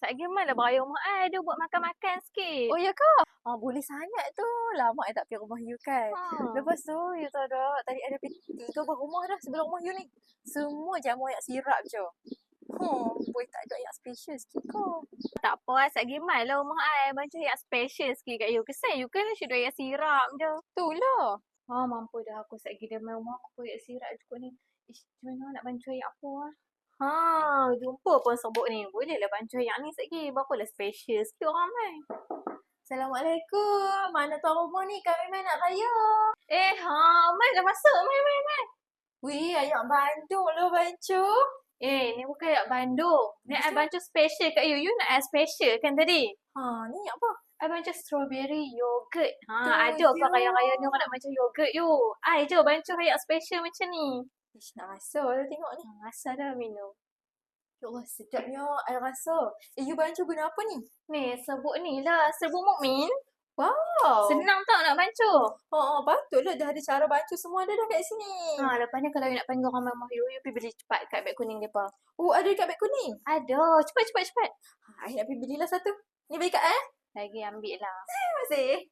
Satgi mai lah bayar rumah I. Dia buat makan-makan sikit. Oh, ya ke? Boleh sangat tu. Lama I tak pergi rumah you kan. Ha. Lepas tu, you tahu tak, tadi ada pergi 3 buah rumah dah sebelum rumah you ni. Semua jamu ayak sirap je. Boleh tak ada ayak special sikit kau? Tak apa, satgi mai lah rumah I. Macam yang special sikit kat you. Kesan you kan syudah ayak sirap je. Itulah. Mampu dah aku satgi dia mai rumah aku ayak sirap juga ni. Ish, macam mana nak bantu ayak apa ah? Jumpa pun sebut ni. Boleh lah bantu ayak ni satgi. Berapa lah special sikit orang mai. Assalamualaikum. Mana tuan rumah ni? Kami mai nak raya. Mai dah masuk. Mai. Wih, ayak Bandung lah bancu. Ni bukan ayak Bandung. Ni I bantu special kat you. You nak ayak special kan tadi? Ni apa? I bantu strawberry yogurt. Tu Ada je. apa raya-raya ni orang nak macam yogurt you. I je bantu ayak special macam ni. Ish, nak rasa dah tengok ni. Rasa dah minum. Ya Allah, sedapnya air rasa. You bancu guna apa ni? Ni, serbuk ni lah. Serbuk Mukmin. Wow. Senang tau nak bantu. Patutlah dah ada cara bancu semua ada dah kat sini. Lepas ni kalau you nak panggil orang rumah you pergi beli cepat kat beg kuning depa. Ada dekat beg kuning? Ada. Cepat. I nak pergi belilah satu. Ni bagi kat Lagi ambil lah. Terima kasih.